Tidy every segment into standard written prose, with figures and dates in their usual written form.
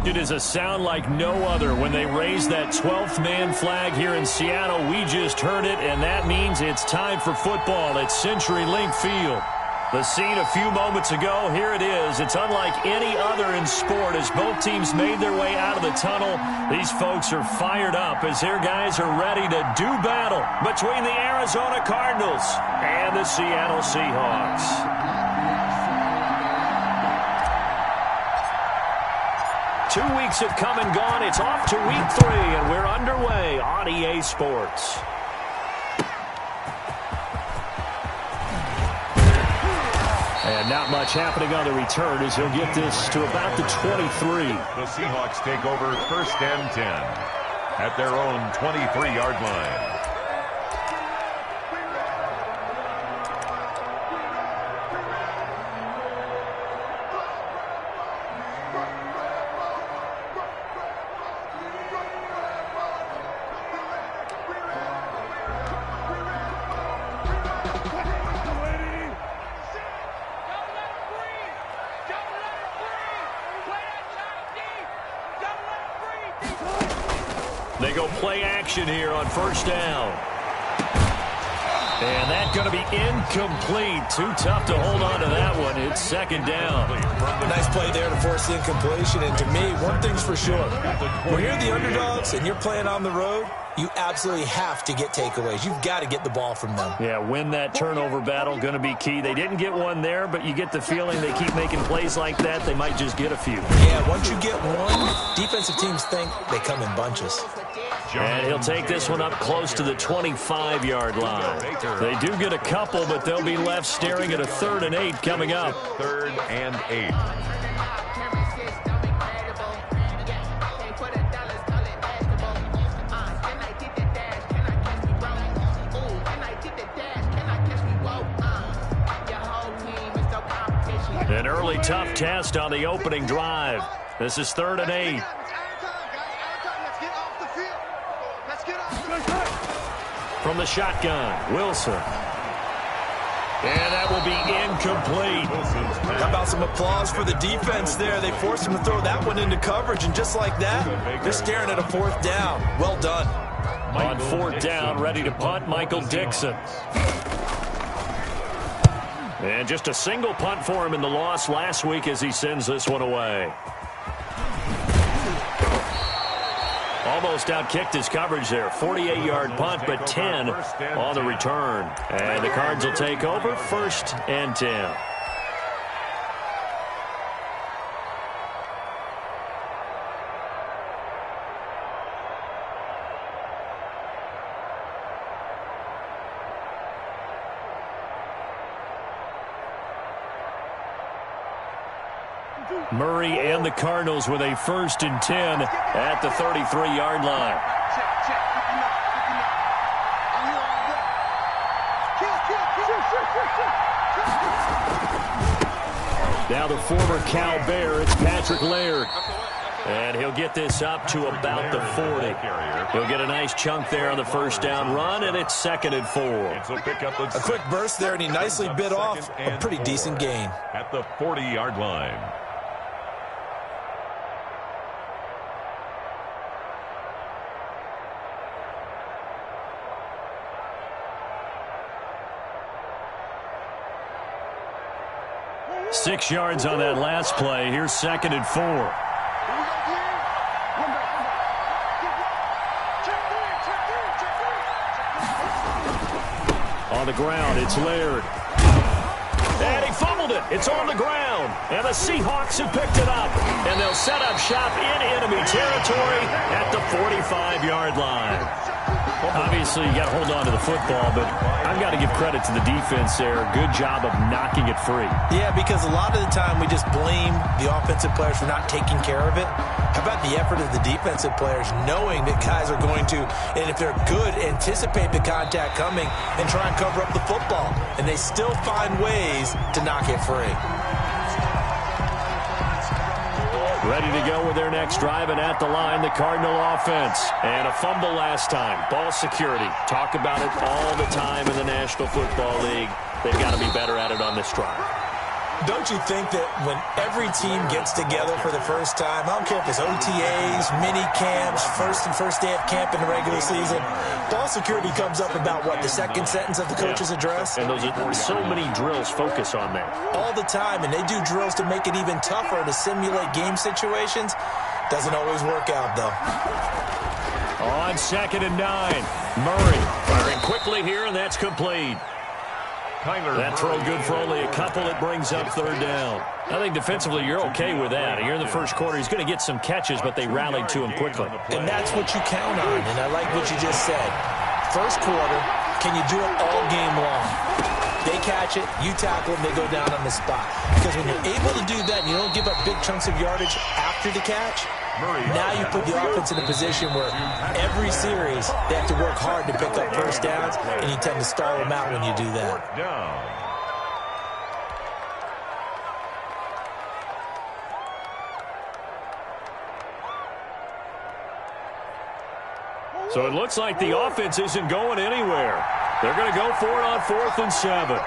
It is a sound like no other when they raise that 12th man flag here in Seattle. We just heard it, and that means it's time for football at CenturyLink Field. The scene a few moments ago, here it is. It's unlike any other in sport as both teams made their way out of the tunnel. These folks are fired up as their guys are ready to do battle between the Arizona Cardinals and the Seattle Seahawks. Two weeks have come and gone. It's off to week 3, and we're underway on EA Sports. And not much happening on the return as he'll get this to about the 23. The Seahawks take over 1st and 10 at their own 23-yard line. They go play action here on 1st down. And that's going to be incomplete. Too tough to hold on to that one. It's 2nd down. Nice play there to force the incompletion. And to me, one thing's for sure. When you're the underdogs and you're playing on the road, you absolutely have to get takeaways. You've got to get the ball from them. Yeah, win that turnover battle, going to be key. They didn't get one there, but you get the feeling they keep making plays like that, they might just get a few. Yeah, once you get one, defensive teams think they come in bunches. And he'll take this one up close to the 25-yard line. They do get a couple, but they'll be left staring at a 3rd and 8 coming up. 3rd and 8. An early tough test on the opening drive. This is 3rd and 8. From the shotgun, Wilson. And that will be incomplete. How about some applause for the defense there? They forced him to throw that one into coverage, and just like that, they're staring at a 4th down. Well done. On 4th down, ready to punt, Michael Dixon. And just a single punt for him in the loss last week as he sends this one away. Almost outkicked his coverage there. 48-yard punt, but 10 on the return. And the Cards will take over 1st and 10. Murray and the Cardinals with a 1st and 10 at the 33-yard line. Now the former Cal Bear, it's Patrick Laird. And he'll get this up to about the 40. He'll get a nice chunk there on the 1st down run, and it's 2nd and 4. A quick burst there, and he nicely bit off a pretty decent gain. At the 40-yard line. Six yards on that last play. Here's 2nd and 4. On the ground, it's Laird. And he fumbled it. It's on the ground. And the Seahawks have picked it up. And they'll set up shop in enemy territory at the 45-yard line. Obviously, you got to hold on to the football, but I've got to give credit to the defense there. Good job of knocking it free. Yeah, because a lot of the time we just blame the offensive players for not taking care of it. How about the effort of the defensive players knowing that guys are going to, and if they're good, anticipate the contact coming and try and cover up the football. And they still find ways to knock it free. Ready to go with their next drive, and at the line, the Cardinal offense. And a fumble last time. Ball security. Talk about it all the time in the National Football League. They've got to be better at it on this drive. Don't you think that when every team gets together for the first time, I don't care if it's OTAs, mini camps, first day of camp in the regular season, ball security comes up about, what, the second sentence of the coach's address? And those are so many drills focus on that. All the time, and they do drills to make it even tougher to simulate game situations. Doesn't always work out, though. On 2nd and 9, Murray firing quickly here, and that's complete. That throw good for only a couple. It brings up 3rd down. I think defensively you're okay with that. Here in the first quarter, he's going to get some catches, but they rallied to him quickly. And that's what you count on, and I like what you just said. First quarter, can you do it all game long? They catch it, you tackle them, they go down on the spot. Because when you're able to do that and you don't give up big chunks of yardage after the catch, now you put the offense in a position where every series they have to work hard to pick up first downs, and you tend to stall them out when you do that. So it looks like the offense isn't going anywhere. They're going to go for it on 4th and 7.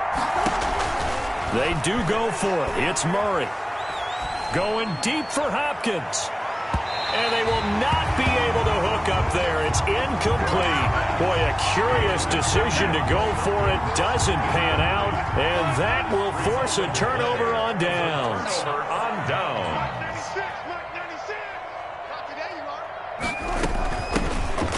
They do go for it. It's Murray. Going deep for Hopkins. And they will not be able to hook up there. It's incomplete. Boy, a curious decision to go for it. Doesn't pan out. And that will force a turnover on downs. On downs.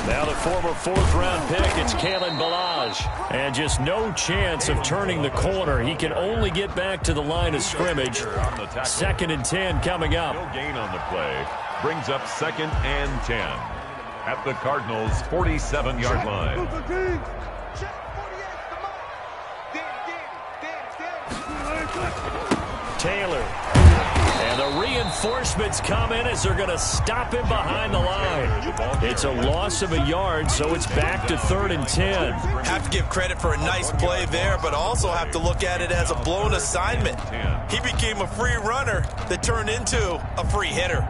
Now the former 4th-round pick, it's Kalen Ballage. And just no chance of turning the corner. He can only get back to the line of scrimmage. 2nd and 10 coming up. No gain on the play. Brings up 2nd and 10 at the Cardinals' 47-yard line. Taylor. And the reinforcements come in as they're going to stop him behind the line. It's a loss of a yard, so it's back to 3rd and 10. Have to give credit for a nice play there, but also have to look at it as a blown assignment. He became a free runner that turned into a free hitter.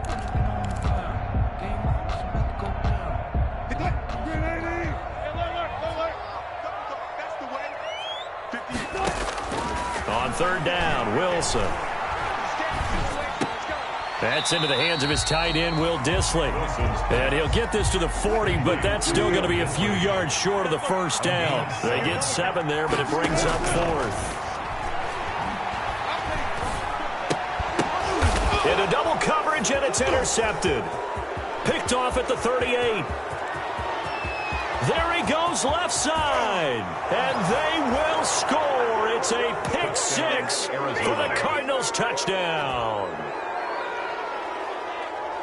On 3rd down, Wilson. That's into the hands of his tight end, Will Dissly. And he'll get this to the 40, but that's still going to be a few yards short of the first down. They get 7 there, but it brings up 4th. Into double coverage, and it's intercepted. Picked off at the 38. There he goes left side, and they will score. It's a pick 6 for the Cardinals touchdown.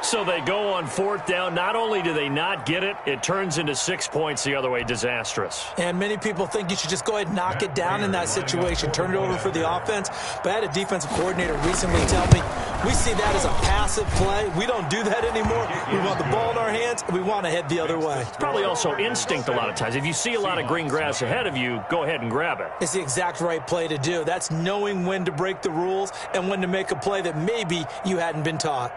So they go on 4th down. Not only do they not get it, it turns into 6 points the other way. Disastrous. And many people think you should just go ahead and knock it down in that situation, turn it over for the offense. But I had a defensive coordinator recently tell me, we see that as a passive play. We don't do that anymore. We want the ball in our hands, and we want to head the other way. It's probably also instinct a lot of times. If you see a lot of green grass ahead of you, go ahead and grab it. It's the exact right play to do. That's knowing when to break the rules and when to make a play that maybe you hadn't been taught.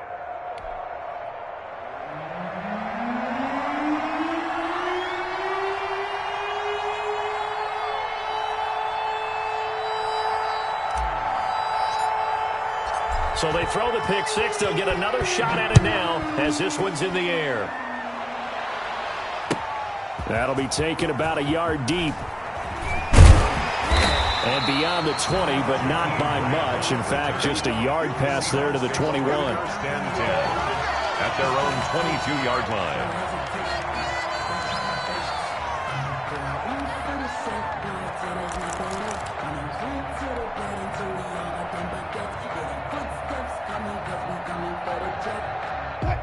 So they throw the pick 6. They'll get another shot at it now as this one's in the air. That'll be taken about a yard deep. And beyond the 20, but not by much. In fact, just a yard pass there to the 21. At their own 22-yard line.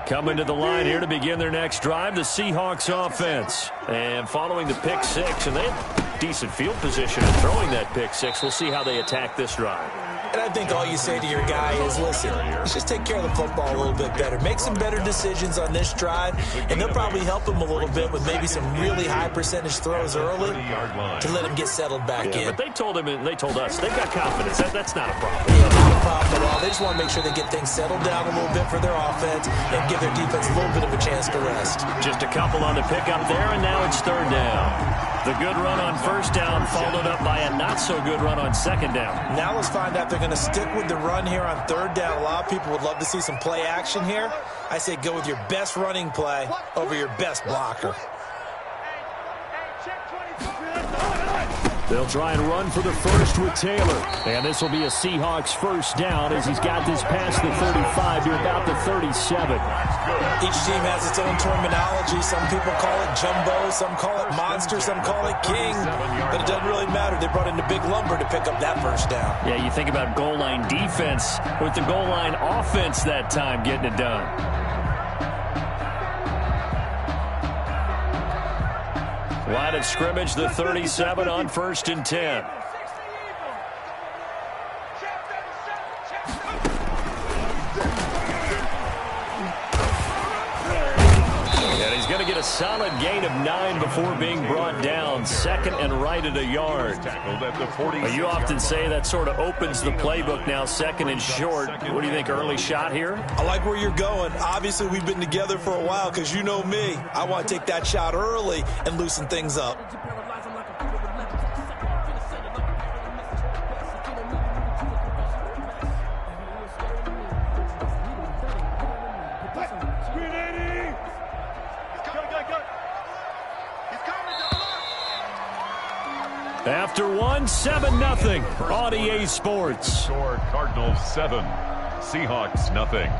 Coming to the line here to begin their next drive, the Seahawks offense. And following the pick 6, and they have decent field position in throwing that pick 6. We'll see how they attack this drive. And I think all you say to your guy is, listen, let's just take care of the football a little bit better. Make some better decisions on this drive, and they'll probably help him a little bit with maybe some really high percentage throws early to let him get settled back in. But they told him and they told us they've got confidence. That's not a problem. Yeah, not a problem at all. They just want to make sure they get things settled down a little bit for their offense and give their defense a little bit of a chance to rest. Just a couple on the pickup there, and now it's 3rd down. The good run on 1st down followed up by a not not-so-good run on second down. Now let's find out if they're going to stick with the run here on third down. A lot of people would love to see some play action here. I say go with your best running play over your best blocker. They'll try and run for the first with Taylor. And this will be a Seahawks first down as he's got this past the 35 to about the 37. Each team has its own terminology. Some people call it jumbo, some call it monster, some call it king. But it doesn't really matter. They brought in the big lumber to pick up that first down. Yeah, you think about goal line defense with the goal line offense that time getting it done. Line of scrimmage, the 37 on 1st and 10. And he's going to get a solid gain of 9 before being brought down. 2nd and right at a yard. You often say that sort of opens the playbook now, 2nd and short. What do you think, early shot here? I like where you're going. Obviously, we've been together for a while because you know me. I want to take that shot early and loosen things up. After 7-0 on EA Sports. Score Cardinals 7, Seahawks nothing.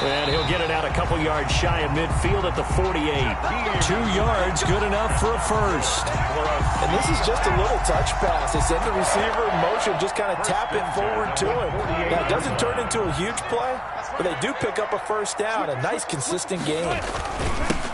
And he'll get it out a couple yards shy of midfield at the 48. 2 yards, good enough for a first. And this is just a little touch pass. They send the receiver in motion, just kind of tap it forward to him. Now, it doesn't turn into a huge play, but they do pick up a first down. A nice, consistent game.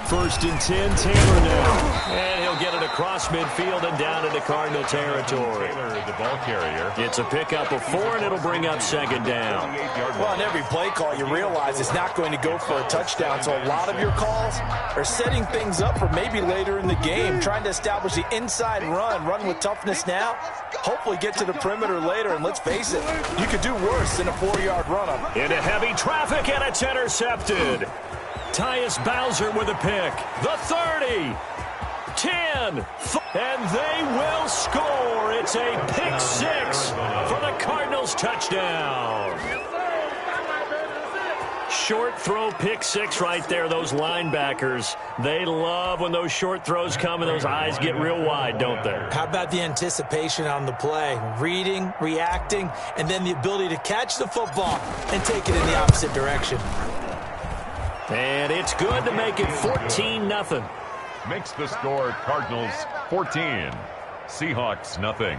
1st and 10, Taylor now. And he'll get it across midfield and down into Cardinal territory. Taylor, the ball carrier. It's a pickup of 4, and it'll bring up 2nd down. Well, on every play call, you realize it's not going to go for a touchdown, so a lot of your calls are setting things up for maybe later in the game, trying to establish the inside run with toughness now, hopefully get to the perimeter later, and let's face it, you could do worse than a 4-yard run-up. Into heavy traffic, and it's intercepted. Tyus Bowser with a pick. The 30, 10, and they will score. It's a pick 6 for the Cardinals touchdown. Short throw, pick 6 right there. Those linebackers, they love when those short throws come and those eyes get real wide, don't they? How about the anticipation on the play? Reading, reacting, and then the ability to catch the football and take it in the opposite direction. And it's good to make it 14-0. Makes the score Cardinals 14, Seahawks nothing.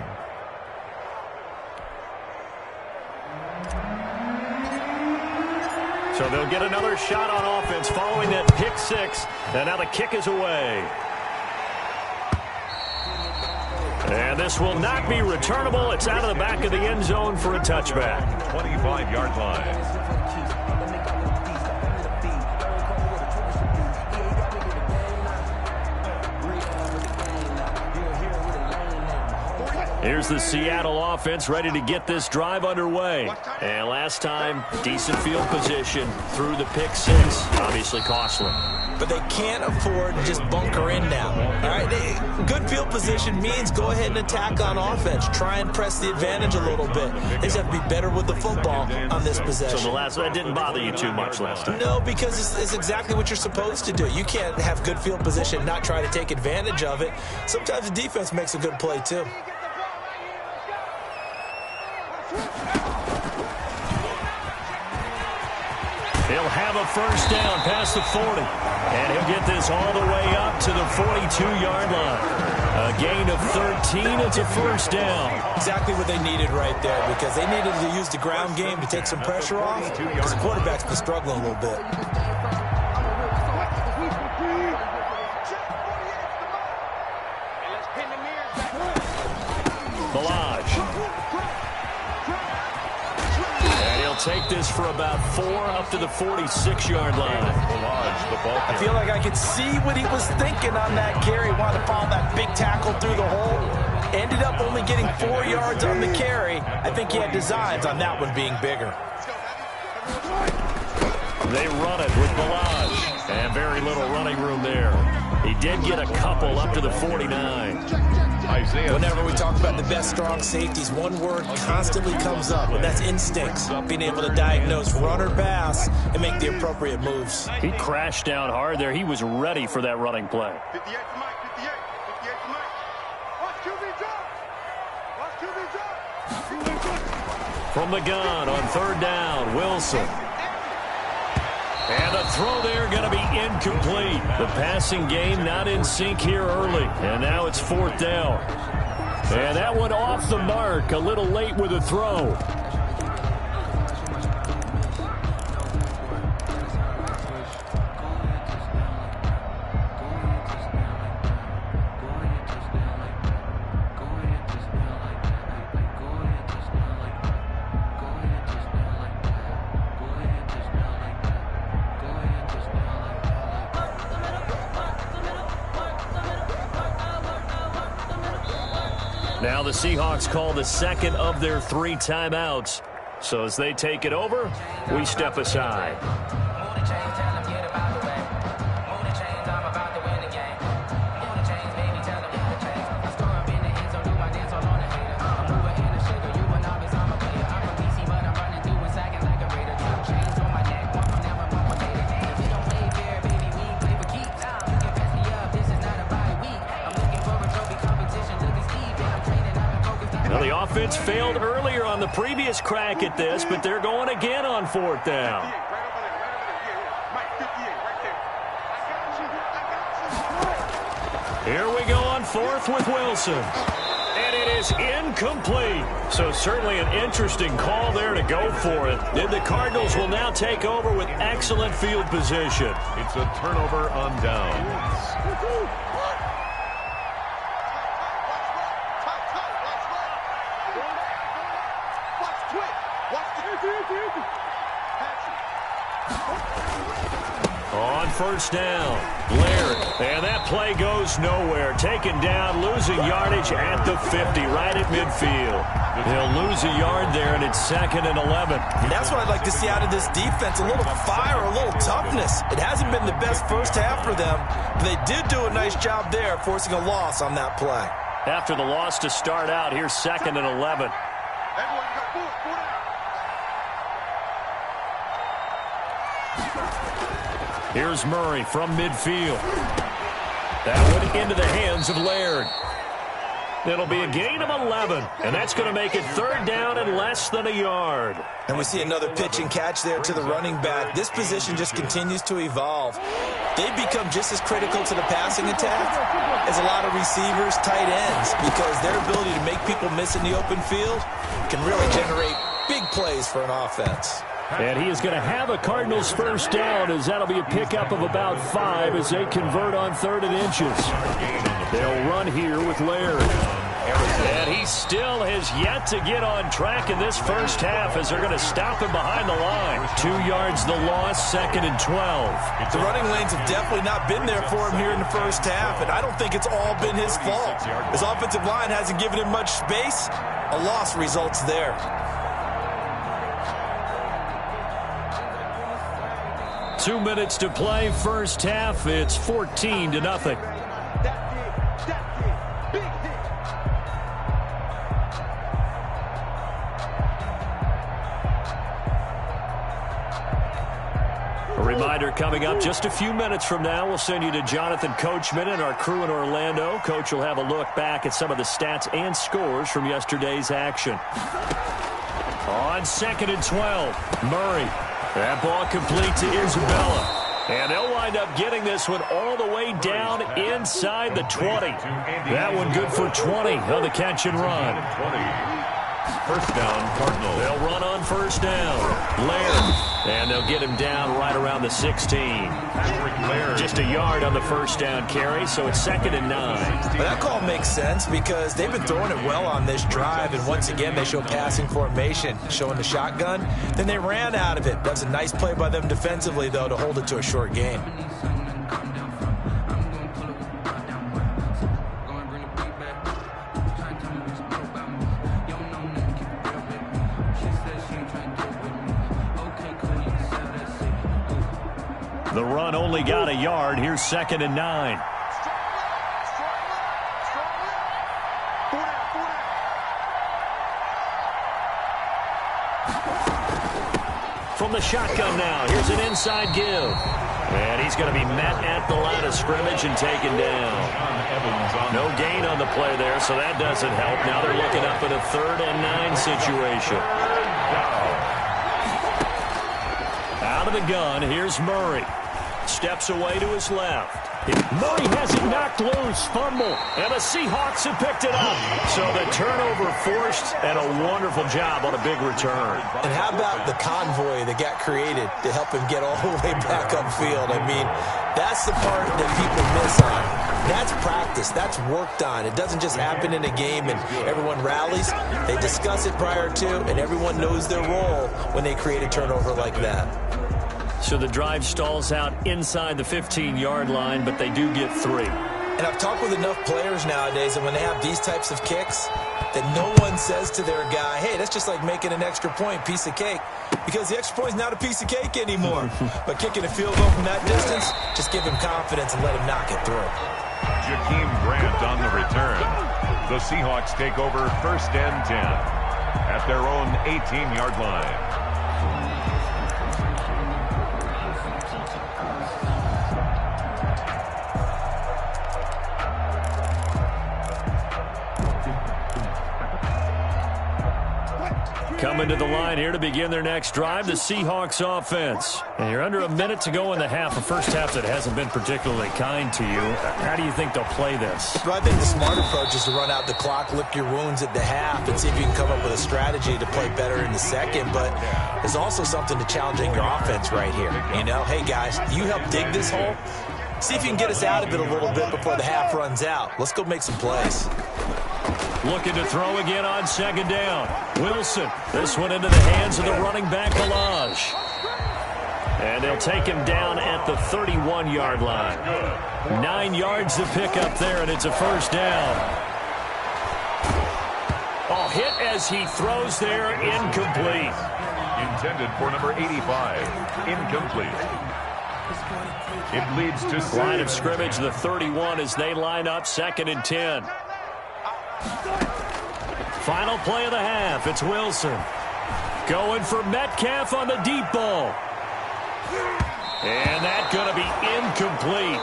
So they'll get another shot on offense following that pick 6. And now the kick is away. And this will not be returnable. It's out of the back of the end zone for a touchback. 25-yard line. Here's the Seattle offense ready to get this drive underway. And last time, decent field position through the pick 6. Obviously costly. but they can't afford to just bunker in now. All right, good field position means go ahead and attack on offense. Try and press the advantage a little bit. They just have to be better with the football on this possession. So the last one didn't bother you too much last time? No, because it's exactly what you're supposed to do. You can't have good field position, not try to take advantage of it. Sometimes the defense makes a good play too. He'll have a first down past the 40. And he'll get this all the way up to the 42-yard line. A gain of 13. It's a first down. Exactly what they needed right there, because they needed to use the ground game to take some pressure off, because the quarterback's been struggling a little bit. Take this for about 4 up to the 46-yard line. I feel like I could see what he was thinking on that carry. Wanted to follow that big tackle through the hole. Ended up only getting 4 yards on the carry. I think he had designs on that one being bigger. They run it with Balaj. And very little running room there. He did get a couple up to the 49. Whenever we talk about the best strong safeties, one word constantly comes up, and that's instincts. Being able to diagnose run or pass and make the appropriate moves. He crashed down hard there. He was ready for that running play. 58 to Mike, 58 to Mike. Watch QB drop. From the gun on third down, Wilson. And the throw there going to be incomplete. The passing game not in sync here early. And now it's fourth down. And that one off the mark. A little late with the throw. Now the Seahawks call the second of their 3 timeouts. So as they take it over, we step aside. The offense failed earlier on the previous crack at this, but they're going again on fourth down. Here we go on fourth with Wilson. And it is incomplete. So certainly an interesting call there to go for it. And the Cardinals will now take over with excellent field position. It's a turnover on downs. On first down, Laird, and that play goes nowhere. Taken down, losing yardage at the 50, right at midfield. They'll lose a yard there, and it's 2nd and 11. And that's what I'd like to see out of this defense, a little fire, a little toughness. It hasn't been the best first half for them, but they did do a nice job there, forcing a loss on that play. After the loss to start out, here's 2nd and 11. Here's Murray from midfield. That went into the hands of Laird. It'll be a gain of 11, and that's going to make it 3rd down and less than a yard. And we see another pitch and catch there to the running back. This position just continues to evolve. They've become just as critical to the passing attack as a lot of receivers, tight ends, because their ability to make people miss in the open field can really generate big plays for an offense. And he is going to have a Cardinals first down, as that'll be a pickup of about 5 as they convert on 3rd and inches. They'll run here with Laird. And he still has yet to get on track in this first half as they're going to stop him behind the line. 2 yards the loss, 2nd and 12. The running lanes have definitely not been there for him here in the first half, and I don't think it's all been his fault. His offensive line hasn't given him much space. A loss results there. 2 minutes to play, first half. It's 14-0. That's it. Big hit. A reminder coming up just a few minutes from now, we'll send you to Jonathan Coachman and our crew in Orlando. Coach will have a look back at some of the stats and scores from yesterday's action. On 2nd and 12, Murray. That ball complete to Isabella. And they'll wind up getting this one all the way down inside the 20. That one good for 20 on the catch and run. First down, Cardinals. They'll run on first down. Laird. And they'll get him down right around the 16. Just a yard on the first down carry, so it's 2nd and 9. Well, that call makes sense because they've been throwing it well on this drive, and once again they show passing formation, showing the shotgun. Then they ran out of it. That's a nice play by them defensively, though, to hold it to a short game. The run only got a yard. Here's 2nd and 9. From the shotgun now, here's an inside give. And he's going to be met at the line of scrimmage and taken down. No gain on the play there, so that doesn't help. Now they're looking up at a 3rd and 9 situation. Out of the gun, here's Murray. Steps away to his left. Murray has it knocked loose. Fumble. And the Seahawks have picked it up. So the turnover forced, and a wonderful job on a big return. And how about the convoy that got created to help him get all the way back upfield? I mean, that's the part that people miss on. That's practice. That's worked on. It doesn't just happen in a game and everyone rallies. They discuss it prior to, and everyone knows their role when they create a turnover like that. So the drive stalls out inside the 15-yard line, but they do get 3. And I've talked with enough players nowadays that when they have these types of kicks, that no one says to their guy, hey, that's just like making an extra point, piece of cake. Because the extra point is not a piece of cake anymore. But kicking a field goal from that distance, just give him confidence and let him knock it through. Jakeem Grant on the return. The Seahawks take over 1st and 10 at their own 18-yard line. Coming to the line here to begin their next drive, the Seahawks offense. And you're under a minute to go in the half, a first half that hasn't been particularly kind to you. How do you think they'll play this? Well, I think the smart approach is to run out the clock, lick your wounds at the half, and see if you can come up with a strategy to play better in the second. But there's also something to challenging your offense right here. You know, hey, guys, you help dig this hole. See if you can get us out of it a little bit before the half runs out. Let's go make some plays. Looking to throw again on 2nd down. Wilson. This one into the hands of the running back, Balaj. And they'll take him down at the 31-yard line. 9 yards to pick up there, and it's a first down. Oh, hit as he throws there, incomplete. Intended for number 85, incomplete. It leads to 6. Line of scrimmage, the 31 as they line up, 2nd and 10. Final play of the half. It's Wilson. Going for Metcalf on the deep ball. And that's going to be incomplete.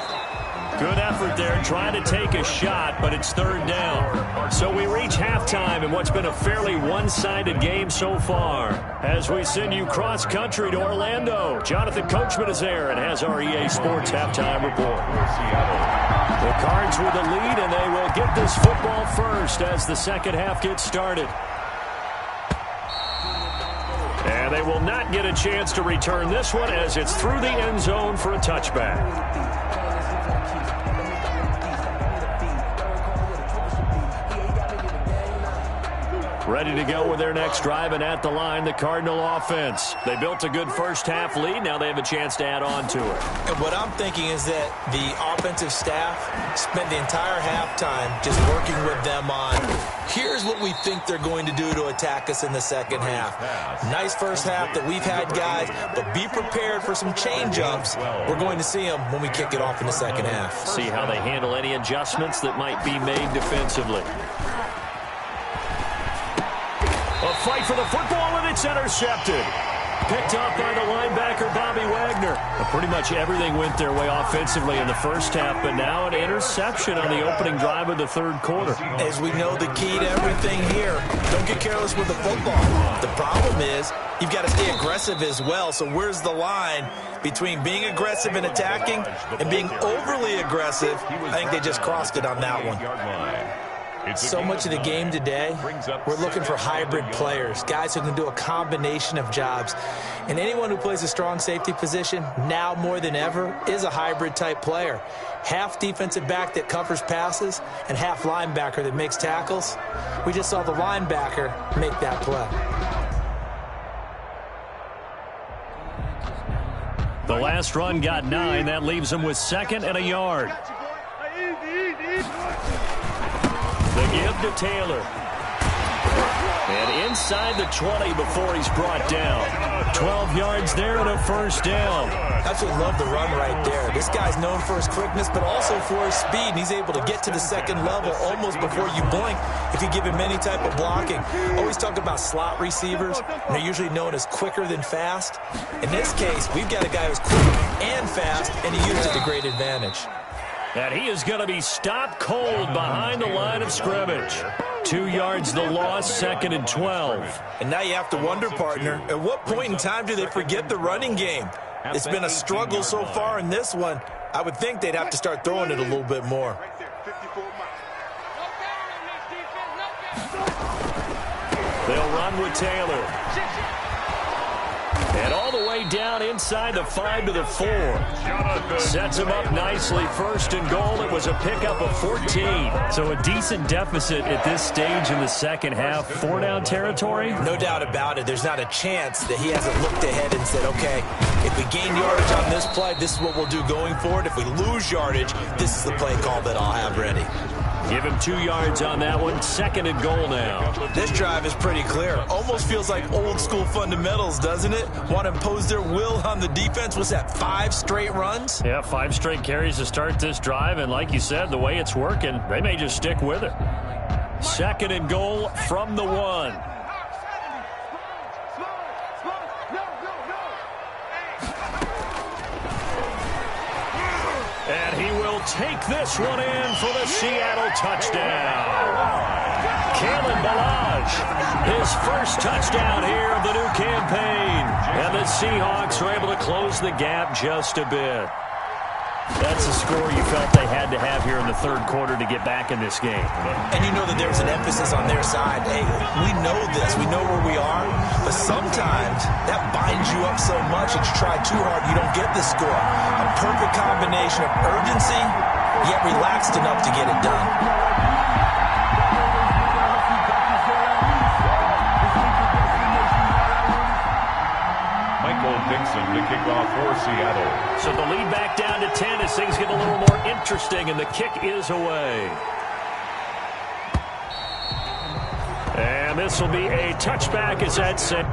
Good effort there trying to take a shot, but it's 3rd down. So we reach halftime in what's been a fairly one-sided game so far. As we send you cross-country to Orlando, Jonathan Coachman is there and has our EA Sports halftime report. The Cards with the lead, and they will get this football first as the second half gets started. And they will not get a chance to return this one as it's through the end zone for a touchback. Ready to go with their next drive, and at the line, the Cardinal offense. They built a good first-half lead. Now they have a chance to add on to it. And what I'm thinking is that the offensive staff spent the entire halftime just working with them on, here's what we think they're going to do to attack us in the second half. Nice first half that we've had, guys, but be prepared for some change-ups. We're going to see them when we kick it off in the second half. See how they handle any adjustments that might be made defensively. A fight for the football, and it's intercepted. Picked off by the linebacker, Bobby Wagner. Pretty much everything went their way offensively in the first half, but now an interception on the opening drive of the third quarter. As we know, the key to everything here, don't get careless with the football. The problem is you've got to stay aggressive as well, so where's the line between being aggressive and attacking and being overly aggressive? I think they just crossed it on that one. So much of the game today, we're looking for hybrid players, guys who can do a combination of jobs. And anyone who plays a strong safety position, now more than ever, is a hybrid-type player. Half defensive back that covers passes and half linebacker that makes tackles. We just saw the linebacker make that play. The last run got 9. That leaves him with 2nd and a yard. The give to Taylor. And inside the 20 before he's brought down. 12 yards there and a first down. Absolutely love the run right there. This guy's known for his quickness, but also for his speed. And he's able to get to the second level almost before you blink if you give him any type of blocking. Always talk about slot receivers, and they're usually known as quicker than fast. In this case, we've got a guy who's quick and fast, and he used it to great advantage. And he is going to be stopped cold behind the line of scrimmage. 2 yards the loss, 2nd and 12. And now you have to wonder, partner, at what point in time do they forget the running game? It's been a struggle so far in this one. I would think they'd have to start throwing it a little bit more. They'll run with Taylor. And all the way down inside the 5 to the 4. Sets him up nicely. 1st and goal. It was a pickup of 14. So a decent deficit at this stage in the second half. 4-down territory? No doubt about it. There's not a chance that he hasn't looked ahead and said, okay, if we gain yardage on this play, this is what we'll do going forward. If we lose yardage, this is the play call that I'll have ready. Give him 2 yards on that one. 2nd and goal now. This drive is pretty clear. Almost feels like old school fundamentals, doesn't it? Want to impose their will on the defense. Was that 5 straight runs? Yeah, 5 straight carries to start this drive. And like you said, the way it's working, they may just stick with it. 2nd and goal from the 1. And he will take this one in for the Seattle touchdown. Kalen Ballage, his first touchdown here of the new campaign. And the Seahawks are able to close the gap just a bit. That's the score you felt they had to have here in the third quarter to get back in this game. And you know that there's an emphasis on their side. Hey, we know this. We know where we are. But sometimes that binds you up so much that you try too hard, you don't get the score. A perfect combination of urgency, yet relaxed enough to get it done. Dixon to kick off for Seattle. So the lead back down to 10 as things get a little more interesting, and the kick is away. And this will be a touchback as that set.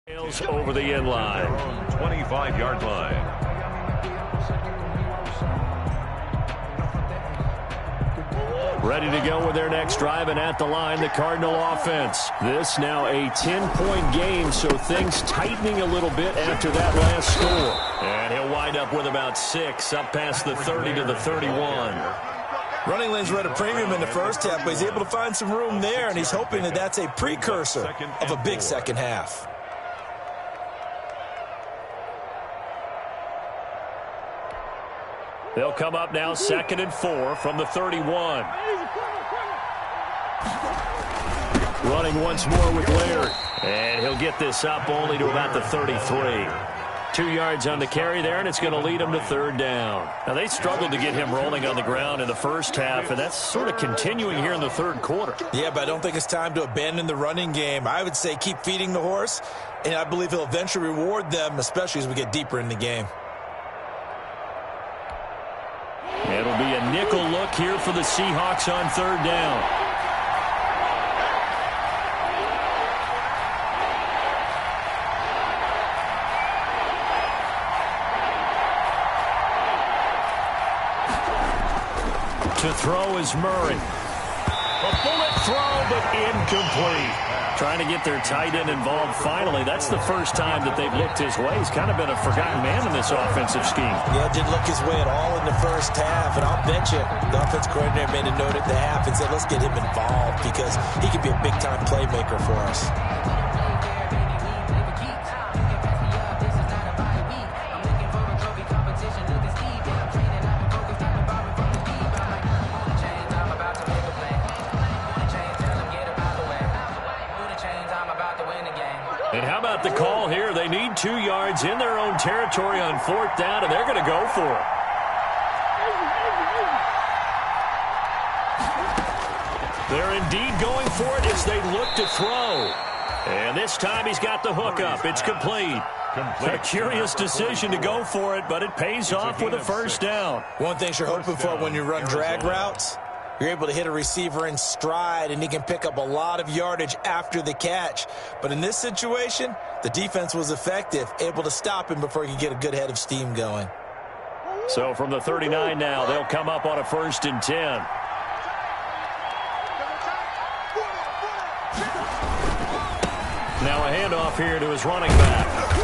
Over the end line. 25-yard line. Ready to go with their next drive, and at the line, the Cardinal offense. This now a 10-point game, so things tightening a little bit after that last score. And he'll wind up with about 6, up past the 30 to the 31. Running lanes were at a premium in the first half, but he's able to find some room there, and he's hoping that that's a precursor of a big second half. They'll come up now 2nd and 4 from the 31. Running once more with Laird. And he'll get this up only to about the 33. 2 yards on the carry there, and it's going to lead him to 3rd down. Now, they struggled to get him rolling on the ground in the first half, and that's sort of continuing here in the 3rd quarter. Yeah, but I don't think it's time to abandon the running game. I would say keep feeding the horse, and I believe he'll eventually reward them, especially as we get deeper in the game. It'll be a nickel look here for the Seahawks on 3rd down. To throw is Murray. A bullet throw, but incomplete. Trying to get their tight end involved finally. That's the first time that they've looked his way. He's kind of been a forgotten man in this offensive scheme. Yeah, didn't look his way at all in the first half. And I'll bet you the offense coordinator made a note at the half and said, let's get him involved because he could be a big-time playmaker for us. And how about the call here? They need 2 yards in their own territory on 4th down, and they're going to go for it. They're indeed going for it as they look to throw. And this time he's got the hook up. It's complete. A curious decision to go for it, but it pays off with a 1st down. One thing you're hoping for when you run drag routes, you're able to hit a receiver in stride, and he can pick up a lot of yardage after the catch. But in this situation, the defense was effective, able to stop him before he could get a good head of steam going. So from the 39 now, they'll come up on a 1st and 10. Now a handoff here to his running back.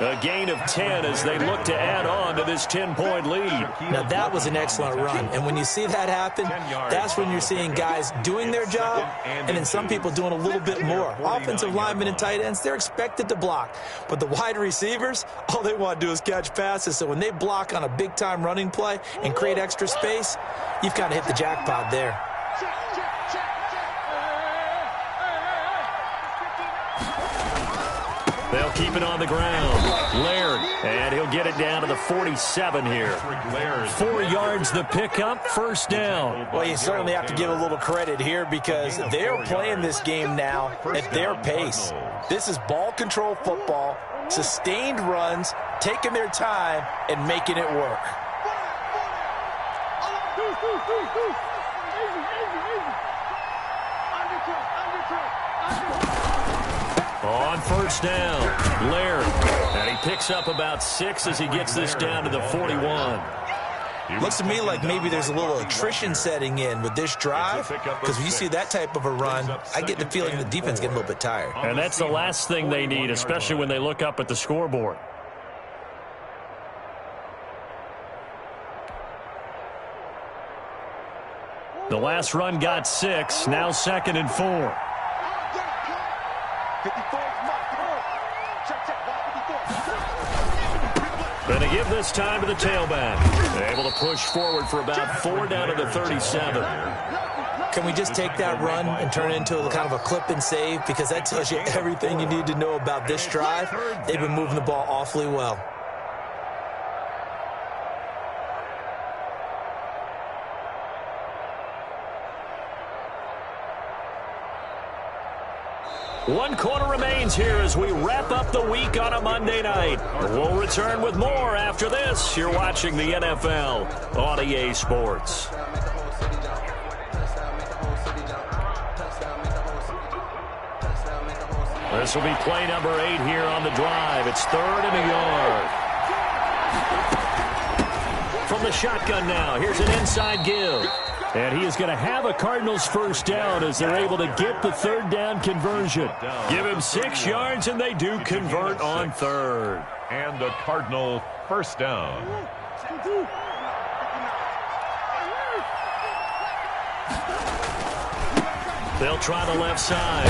A gain of 10 as they look to add on to this 10-point lead. Now, that was an excellent run. And when you see that happen, that's when you're seeing guys doing their job and then some people doing a little bit more. Offensive linemen and tight ends, they're expected to block. But the wide receivers, all they want to do is catch passes. So when they block on a big-time running play and create extra space, you've kind of hit the jackpot there. They'll keep it on the ground. Laird, and he'll get it down to the 47 here. 4 yards the pickup, 1st down. Well, you certainly have to give a little credit here because they're playing this game now at their pace. This is ball control football, sustained runs, taking their time, and making it work. On 1st down, Laird, and he picks up about 6 as he gets this down to the 41. Looks to me like maybe there's a little attrition setting in with this drive because when you see that type of a run, I get the feeling the defense getting a little bit tired. And that's the last thing they need, especially when they look up at the scoreboard. The last run got 6, now 2nd and 4. Going to give this time to the tailback. Able to push forward for about 4 down to the 37. Can we just take that run and turn it into kind of a clip and save? Because that tells you everything you need to know about this drive. They've been moving the ball awfully well. One quarter remains here as we wrap up the week on a Monday night. We'll return with more after this. You're watching the NFL on EA Sports. This will be play number 8 here on the drive. It's 3rd and a yard. From the shotgun now, here's an inside give. And he is going to have a Cardinals first down as they're able to get the 3rd down conversion. Give him 6 yards, and they do convert on 3rd. And the Cardinal first down. They'll try the left side.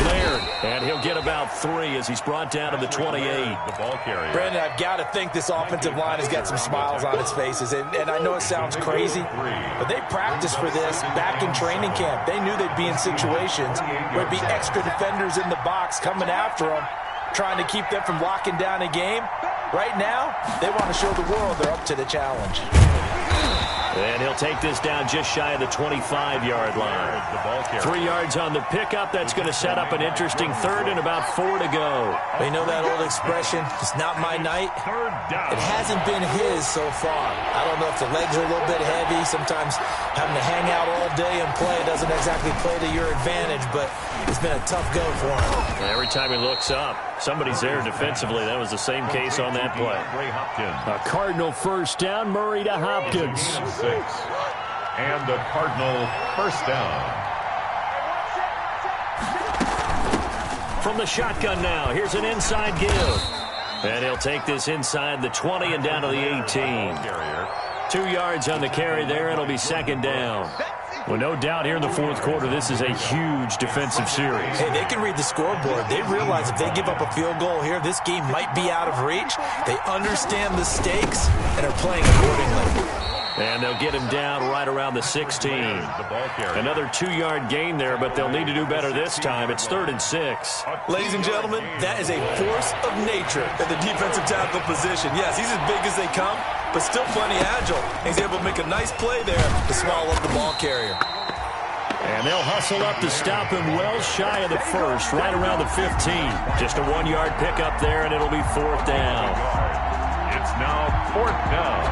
Laird, and he'll get about 3 as he's brought down to the 28. The ball carrier. Brandon, I've got to think this offensive line has got some smiles on its faces. And I know it sounds crazy, but they practiced for this back in training camp. They knew they'd be in situations where there'd be extra defenders in the box coming after them, trying to keep them from locking down a game. Right now, they want to show the world they're up to the challenge. And he'll take this down just shy of the 25-yard line. 3 yards on the pickup. That's going to set up an interesting 3rd and about 4 to go. You know that old expression, it's not my night? It hasn't been his so far. I don't know if the legs are a little bit heavy. Sometimes having to hang out all day and play doesn't exactly play to your advantage, but it's been a tough go for him. And every time he looks up, somebody's there defensively. That was the same case on that play. A Cardinal first down, Murray to Hopkins. And the Cardinal first down. From the shotgun now, here's an inside give. And he'll take this inside the 20 and down to the 18. 2 yards on the carry there. It'll be 2nd down. Well, no doubt here in the 4th quarter, this is a huge defensive series. Hey, they can read the scoreboard. They realize if they give up a field goal here, this game might be out of reach. They understand the stakes and are playing accordingly. And they'll get him down right around the 16. Another 2-yard gain there, but they'll need to do better this time. It's 3rd and 6. Ladies and gentlemen, that is a force of nature at the defensive tackle position. Yes, he's as big as they come, but still plenty agile. He's able to make a nice play there to swallow up the ball carrier. And they'll hustle up to stop him well shy of the 1st, right around the 15. Just a 1-yard pickup there, and it'll be 4th down. It's now 4th down.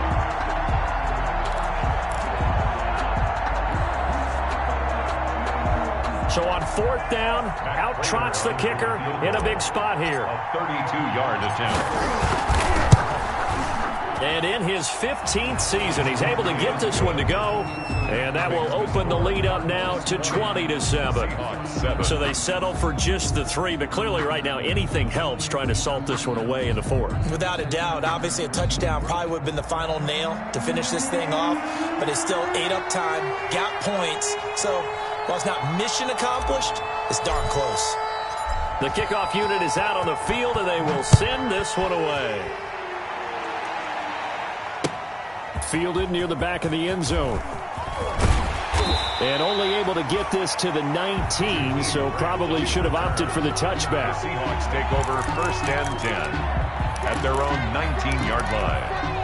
So on 4th down, out trots the kicker in a big spot here. A 32-yard attempt. And in his 15th season, he's able to get this one to go. And that will open the lead up now to 20-7. So they settle for just the 3. But clearly right now, anything helps trying to salt this one away in the 4th. Without a doubt, obviously a touchdown probably would have been the final nail to finish this thing off. But it's still ate up time, got points. So while it's not mission accomplished, it's darn close. The kickoff unit is out on the field, and they will send this one away. Fielded near the back of the end zone. And only able to get this to the 19, so probably should have opted for the touchback. The Seahawks take over 1st and 10 at their own 19-yard line.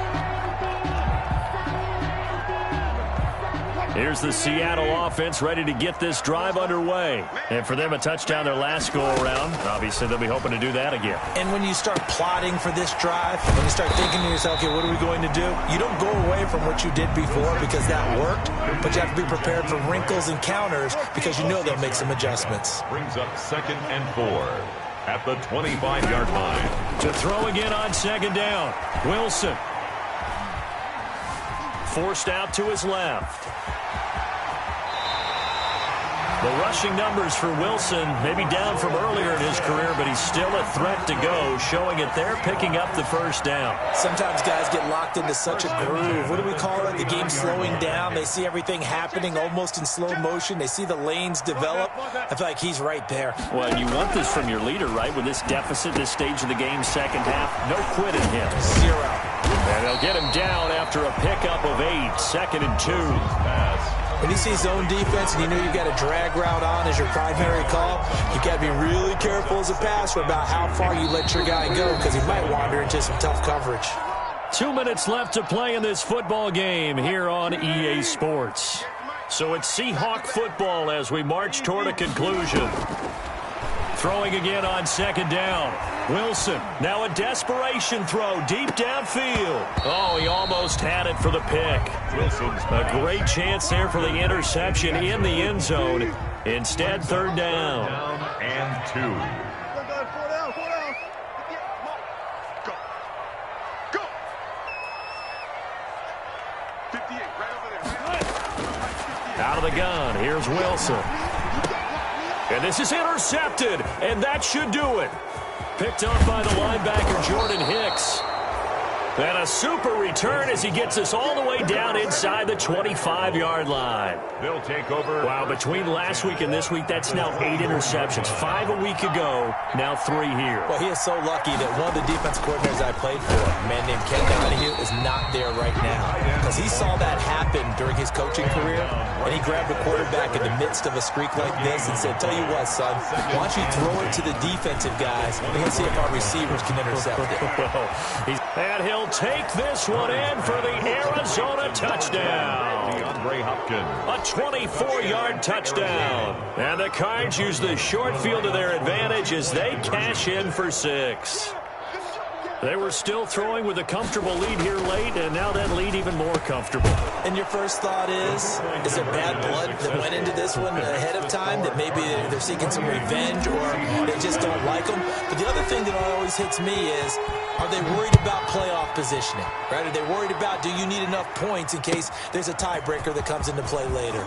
Here's the Seattle offense ready to get this drive underway. And for them, a touchdown their last go-around. Obviously, they'll be hoping to do that again. And when you start plotting for this drive, when you start thinking to yourself, okay, what are we going to do? You don't go away from what you did before because that worked, but you have to be prepared for wrinkles and counters because you know they'll make some adjustments. Brings up 2nd and 4 at the 25-yard line. To throw again on 2nd down. Wilson. Forced out to his left. The rushing numbers for Wilson maybe down from earlier in his career, but he's still a threat to go, showing it there, picking up the 1st down. Sometimes guys get locked into such a groove. What do we call it? The game's slowing down. They see everything happening almost in slow motion. They see the lanes develop. I feel like he's right there. Well, and you want this from your leader, right? With this deficit, this stage of the game, 2nd half, no quit in him. 0. And they'll get him down after a pickup of 8, 2nd and 2. When you see zone defense and you know you've got a drag route on as your primary call, you've got to be really careful as a passer about how far you let your guy go because he might wander into some tough coverage. 2 minutes left to play in this football game here on EA Sports. So it's Seahawk football as we march toward a conclusion. Throwing again on 2nd down. Wilson, now a desperation throw deep downfield. Oh, he almost had it for the pick. Wilson's a great chance there for the interception in the end zone. Instead, 3rd down. And 2. Out of the gun, here's Wilson. And this is intercepted, and that should do it. Picked off by the linebacker, Jordan Hicks. And a super return as he gets us all the way down inside the 25-yard line. They'll take over. Wow, between last week and this week, that's now 8 interceptions. 5 a week ago, now 3 here. Well, he is so lucky that one of the defense coordinators I played for, a man named Ken Donahue, is not there right now. Because he saw that happen during his coaching career, and he grabbed a quarterback in the midst of a streak like this and said, tell you what, son, why don't you throw it to the defensive guys, and let's see if our receivers can intercept it. And he'll take this one in for the Arizona touchdown. DeAndre Hopkins. A 24-yard touchdown. And the Cards use the short field to their advantage as they cash in for 6. They were still throwing with a comfortable lead here late, and now that lead even more comfortable. And your first thought is there bad blood that went into this one ahead of time, that maybe they're seeking some revenge or they just don't like them? But the other thing that always hits me is, are they worried about playoff positioning? Right? Are they worried about, do you need enough points in case there's a tiebreaker that comes into play later?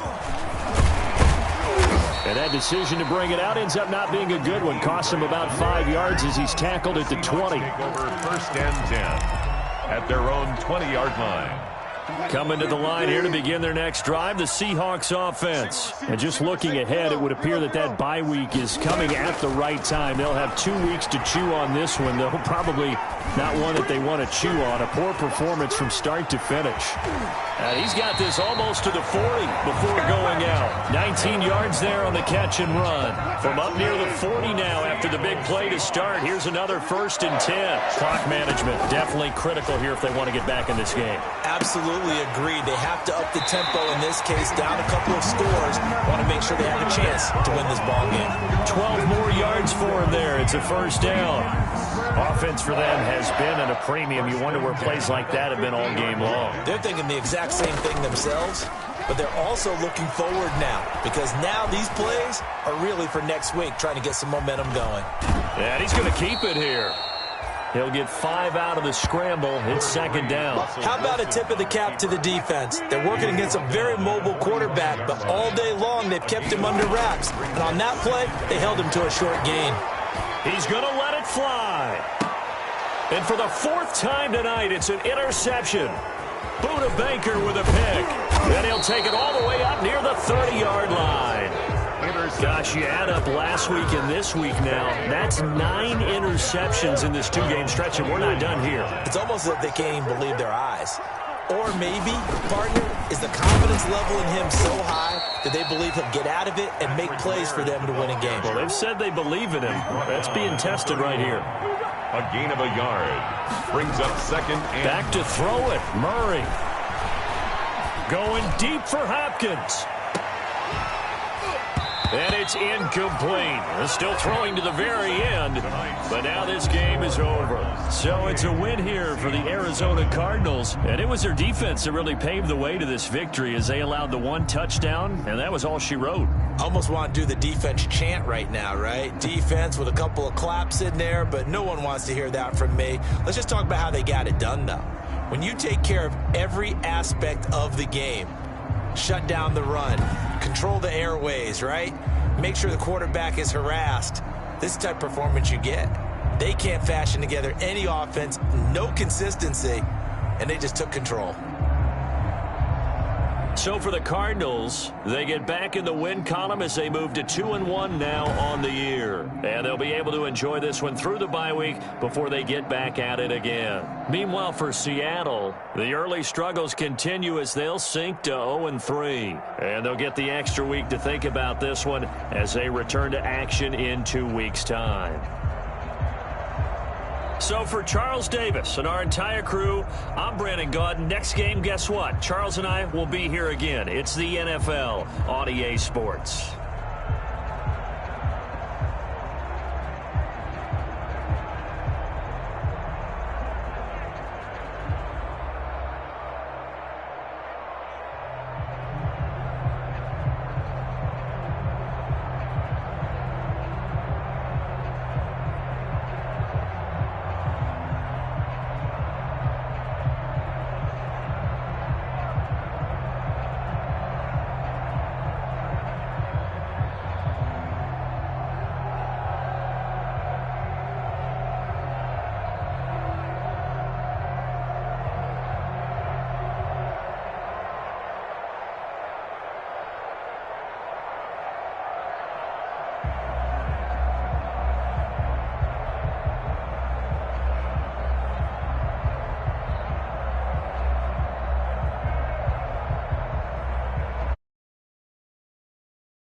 And that decision to bring it out ends up not being a good one. Costs him about 5 yards as he's tackled at the 20. Take over 1st and 10 at their own 20-yard line. Coming to the line here to begin their next drive, the Seahawks offense. And just looking ahead, it would appear that that bye week is coming at the right time. They'll have 2 weeks to chew on this one, though. Probably not one that they want to chew on. A poor performance from start to finish. And he's got this almost to the 40 before going out. 19 yards there on the catch and run. From up near the 40 now after the big play to start. Here's another 1st and 10. Clock management definitely critical here if they want to get back in this game. Absolutely agreed. They have to up the tempo in this case, down a couple of scores. Want to make sure they have a chance to win this ball game. 12 more yards for him there. It's a 1st down. Offense for them has been at a premium. You wonder where plays like that have been all game long. They're thinking the exact same thing themselves, but they're also looking forward now, because now these plays are really for next week, trying to get some momentum going. And he's going to keep it here. He'll get 5 out of the scramble. It's 2nd down. How about a tip of the cap to the defense? They're working against a very mobile quarterback, but all day long they've kept him under wraps. And on that play, they held him to a short gain. He's going to let it fly. And for the 4th time tonight, it's an interception. Buda Baker with a pick. Then he'll take it all the way up near the 30-yard line. Gosh, you add up last week and this week now. That's 9 interceptions in this 2-game stretch, and we're not done here. It's almost as if they can't even believe their eyes. Or maybe, partner, is the confidence level in him so high that they believe he'll get out of it and make plays for them to win a game. Well, they've said they believe in him. That's being tested right here. A gain of a yard. Brings up 2nd and... Back to throw it. Murray. Going deep for Hopkins. And it's incomplete. They're still throwing to the very end, but now this game is over. So it's a win here for the Arizona Cardinals, and it was their defense that really paved the way to this victory as they allowed the 1 touchdown, and that was all she wrote. Almost want to do the defense chant right now, right? Defense with a couple of claps in there, but no one wants to hear that from me. Let's just talk about how they got it done, though. When you take care of every aspect of the game, shut down the run, control the airways, right? Make sure the quarterback is harassed. This type of performance you get. They can't fashion together any offense, no consistency, and they just took control. So for the Cardinals, they get back in the win column as they move to 2-1 now on the year. And they'll be able to enjoy this one through the bye week before they get back at it again. Meanwhile, for Seattle, the early struggles continue as they'll sink to 0-3. And they'll get the extra week to think about this one as they return to action in 2 weeks' time. So for Charles Davis and our entire crew, I'm Brandon Gaudin. Next game, guess what? Charles and I will be here again. It's the NFL on EA Sports.